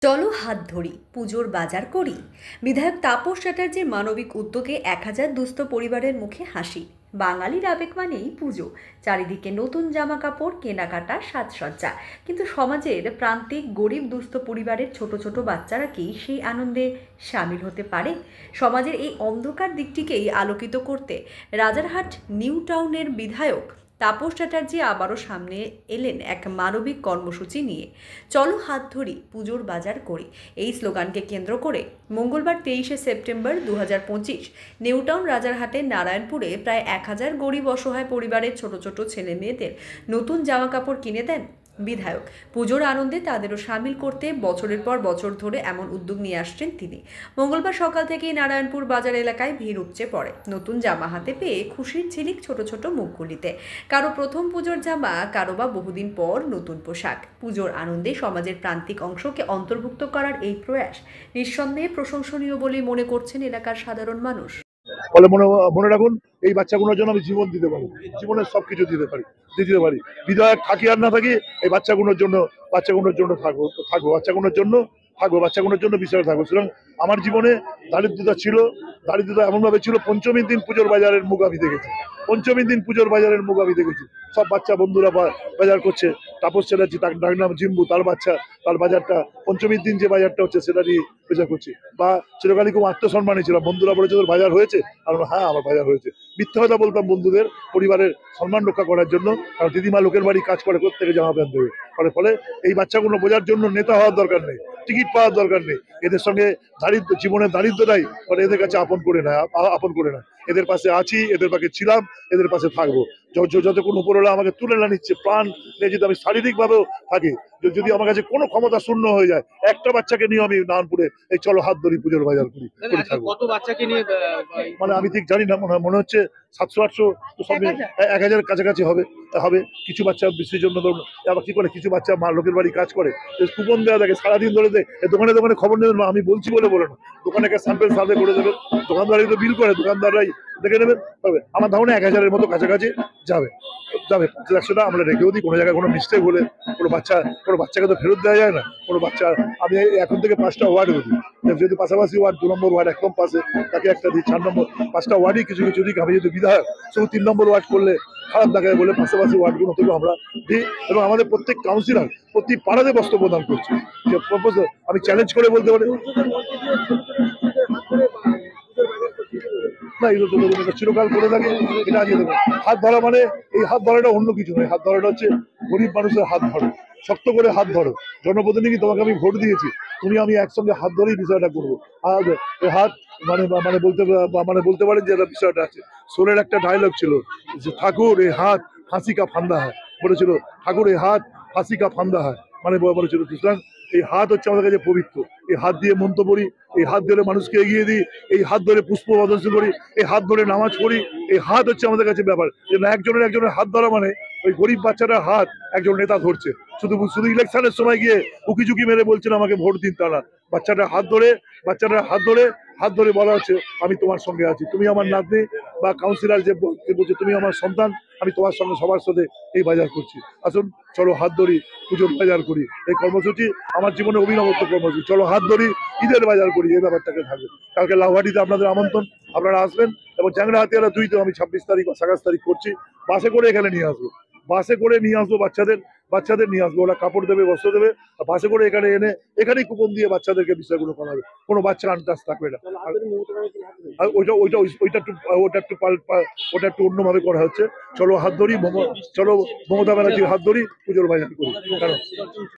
চলো হাত ধরি পুজোর বাজার করি। বিধায়ক তাপস চ্যাটার্জির মানবিক উদ্যোগে 1000 দুস্থ পরিবারের মুখে হাসি। বাঙালির আবেগ মানেই পুজো, চারিদিকে নতুন জামা কাপড়, কেনাকাটা, সাজসজ্জা। কিন্তু সমাজের প্রান্তিক গরিব দুস্থ পরিবারের ছোট ছোট বাচ্চারা কি সেই আনন্দে সামিল হতে পারে? সমাজের এই অন্ধকার দিকটিকেই আলোকিত করতে রাজারহাট নিউ টাউনের বিধায়ক তাপস চ্যাটার্জি আবারও সামনে এলেন এক মানবিক কর্মসূচি নিয়ে। চলো হাত ধরি পুজোর বাজার করি, এই স্লোগানকে কেন্দ্র করে মঙ্গলবার 23শে সেপ্টেম্বর 2025 নিউটাউন রাজারহাটের নারায়ণপুরে প্রায় 1000 গরিব অসহায় পরিবারের ছোট ছোট ছেলে মেয়েদের নতুন জামা কাপড় কিনে দেন বিধায়ক। পুজোর আনন্দে তাদেরও সামিল করতে বছরের পর বছর ধরে এমন উদ্যোগ নিয়ে আসছেন তিনি। মঙ্গলবার সকাল থেকেই নারায়ণপুর বাজার এলাকায় ভিড় উপচে পড়ে। নতুন জামা হাতে পেয়ে খুশির ঝিলিক ছোট ছোট মুখগুলিতে। কারো প্রথম পুজোর জামা, কারো বা বহুদিন পর নতুন পোশাক। পুজোর আনন্দে সমাজের প্রান্তিক অংশকে অন্তর্ভুক্ত করার এই প্রয়াস নিঃসন্দেহে প্রশংসনীয় বলেই মনে করছেন এলাকার সাধারণ মানুষ। ফলে মনে রাখুন, এই বাচ্চাগুলোর জন্য আমি জীবন দিতে পারি, জীবনের সবকিছু দিতে পারি। বিধায়ক থাকি আর না থাকি, এই বাচ্চাগুলোর জন্য থাকবো, বাচ্চাগুলোর জন্য বিষয় থাকবো। সুতরাং আমার জীবনে দারিদ্রতা ছিল, দারিদ্রতা এমনভাবে ছিল, পঞ্চমীর দিন পুজোর বাজারের মুখ আমি দেখেছি। সব বাচ্চা বন্ধুরা বাজার করছে। তাপস চ্যাটার্জি, তার ডাক নাম জিম্বু, তার বাচ্চা, তার বাজারটা পঞ্চমীর দিন যে বাজারটা হচ্ছে সেটা নিয়ে বাজার করছি। বা চিরকালই খুব আত্মসম্মানী ছিলাম, বন্ধুরা বলেছে তোর বাজার হয়েছে, আর হ্যাঁ আমার বাজার হয়েছে। মিথ্যা কথা বলতাম বন্ধুদের, পরিবারের সম্মান রক্ষা করার জন্য। কারণ দিদিমা লোকের বাড়ি কাজ করে, কোত্থেকে জামা প্যান্ট দেবে। ফলে এই বাচ্চাগুলো বোঝার জন্য নেতা হওয়ার দরকার নেই, টিকিট পাওয়ার দরকার নেই। এদের সঙ্গে জীবনের দারিদ্রটাই এদের কাছে আপন করে না। এদের পাশে আছি, এদের পাশে ছিলাম, এদের পাশে থাকবো যতক্ষণ উপরওয়ালা আমাকে তুলে না নিচ্ছে। প্রাণ নিয়ে যদি আমি শারীরিক ভাবেও থাকি, যদি আমার কাছে কোনো ক্ষমতা শূন্য হয়ে যায়, একটা বাচ্চাকে নিয়ে আমি নারায়ণপুরে এই চলো হাত ধরি পুজোর বাজার করি থাকবো। কত বাচ্চাকে নিয়ে মানে আমি ঠিক জানি না, মনে হচ্ছে 700-800 সঙ্গে 1000 কাছাকাছি হবে। কিছু বাচ্চা বৃষ্টির জন্য আবার কি করে, কিছু বাচ্চা লোকের বাড়ি কাজ করে, কুপন দেওয়া থাকে সারাদিন ধরে। দোকানে খবর নেবেন, আমি বলছি বলে না, দোকানে স্যাম্পেল সার্ভে করে দেবেন। দোকানদারই তো বিল করে, দোকানদাররাই দেখে নেবেন। তবে আমার ধারণা 1000-এর মতো কাছাকাছি যাবে। 100টা আমরা রেখেও দিই। কোনো জায়গায় কোনো মিস্টেক হলে কোনো বাচ্চাকে তো ফেরত দেওয়া যায় না। কোনো বাচ্চা আমি এখন থেকে 5টা ওয়ার্ড করি, যেহেতু পাশাপাশি ওয়ার্ড, 2 নম্বর ওয়ার্ড একদম পাশে, তাকে একটা দিই। 4 নম্বর 5টা ওয়ার্ডই কিছু দিক। আমি যদি বিধায়ক, শুধু 3 নম্বর ওয়ার্ড করলে খারাপ দেখায় বলে পাশাপাশি ওয়ার্ডগুলো থেকে আমরা দিই। এবং আমাদের প্রত্যেক কাউন্সিলর প্রতি পাড়াতে বস্ত্র প্রদান করছে। আমি চ্যালেঞ্জ করে বলতে পারি না, এগুলো তো এটা চিরকাল করে থাকে, এটা আজকে দেবো। হাত ধরা মানে এই হাত ধরাটা অন্য কিছু নয়। হাত ধরাটা হচ্ছে গরিব মানুষের হাত ধরো, শক্ত করে হাত ধরো। জনপ্রতিনিধি, তোমাকে আমি ভোট দিয়েছি, তুমি আমি একসঙ্গে হাত ধরেই বিষয়টা করবো। হাত বলতে পারেন যে একটা বিষয়টা আছে। সোলের একটা ডায়লগ ছিল যে ঠাকুর এ হাত ফাঁসি কা ফান্দা হয়, বলেছিল ঠাকুর এ হাত ফাঁসি কা ফান্দা হয়, বলেছিল। সুতরাং এই হাত হচ্ছে আমাদের কাছে পবিত্র। এই হাত দিয়ে মন্ত্র পড়ি, এই হাত ধরে মানুষকে এগিয়ে দিই, এই হাত ধরে পুষ্প প্রদর্শন করি, এই হাত ধরে নামাজ পড়ি। এই হাত হচ্ছে আমাদের কাছে ব্যাপার। যে না, একজনের হাত ধরা মানে ওই গরিব বাচ্চাটার হাত একজন নেতা ধরছে। শুধু ইলেকশনের সময় গিয়ে উকিঝুঁকি মেরে বলছেন আমাকে ভোট দিন, তা না। বাচ্চাটার হাত ধরে বলা হচ্ছে আমি তোমার সঙ্গে আছি, তুমি আমার নাতনি। বা কাউন্সিলর যে বলছে তুমি আমার সন্তান, আমি তোমার সঙ্গে সবার সাথে এই বাজার করছি। আসুন চলো হাত ধরি পুজোর বাজার করি। এই কর্মসূচি আমার জীবনে অভিনবত্ব কর্মসূচি। চলো হাত ধরি ঈদের বাজার করি, এই ব্যাপারটাকে থাকবে। কালকে লাউহাটিতে আপনাদের আমন্ত্রণ, আপনারা আসবেন। এবং চ্যাংরা হাতিয়ারা 2-তে আমি 26 তারিখ বা 27 তারিখ করছি। বাসে করে এখানে নিয়ে আসবো, বাচ্চাদের নিয়ে আসবো। ওরা কাপড় দেবে, বস্ত্র দেবে, আর বাসে করে এখানে এনে এখানেই কুপন দিয়ে বাচ্চাদেরকে বিষয়গুলো করাবে। কোনো বাচ্চা আনটাস থাকবে না। আর ওটা একটু অন্যভাবে করা হচ্ছে। চলো হাত ধরি, চলো মমতা ব্যানার্জির হাত ধরি পুজোর বাজার করি। কারণ